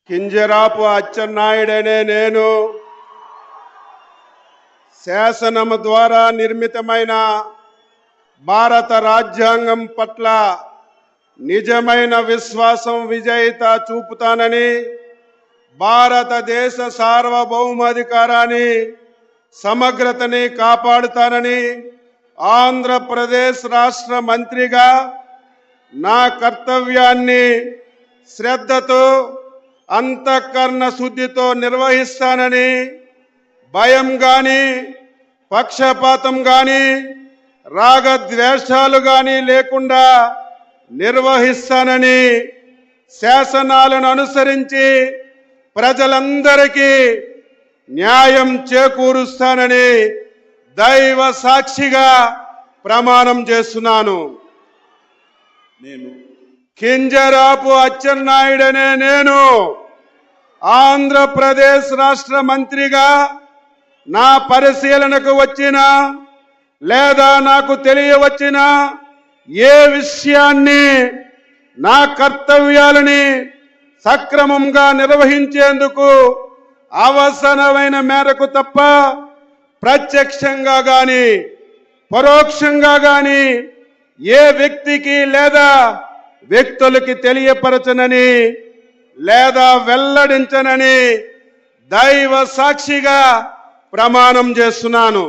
కింజరాపు అచ్చెన్నాయుడనే నేను శాసనము ద్వారా నిర్మితమైన భారత రాజ్యాంగం పట్ల నిజమైన విశ్వాసం విజేత చూపుతానని, భారతదేశ సార్వభౌమాధికారాన్ని సమగ్రతని కాపాడుతానని, ఆంధ్రప్రదేశ్ రాష్ట్ర మంత్రిగా నా కర్తవ్యాన్ని శ్రద్ధతో అంతఃకరణ శుద్ధితో నిర్వహిస్తానని, భయం గాని పక్షపాతం గాని రాగద్వేషాలు గాని లేకుండా నిర్వహిస్తానని, శాసనాలను అనుసరించి ప్రజలందరికీ న్యాయం చేకూరుస్తానని దైవ సాక్షిగా ప్రమాణం చేస్తున్నాను. నేను కింజరాపు అచ్చెన్నాయుడనే నేను ఆంధ్రప్రదేశ్ రాష్ట్ర మంత్రిగా నా పరిశీలనకు వచ్చిన లేదా నాకు తెలియవచ్చిన ఏ విషయాన్ని నా కర్తవ్యాలని సక్రమంగా నిర్వహించేందుకు అవసరమైన మేరకు తప్ప ప్రత్యక్షంగా గాని పరోక్షంగా గాని ఏ వ్యక్తికి లేదా వ్యక్తులకి తెలియపరచనని లేదా వెల్లడించనని దైవ సాక్షిగా ప్రమాణం చేస్తున్నాను.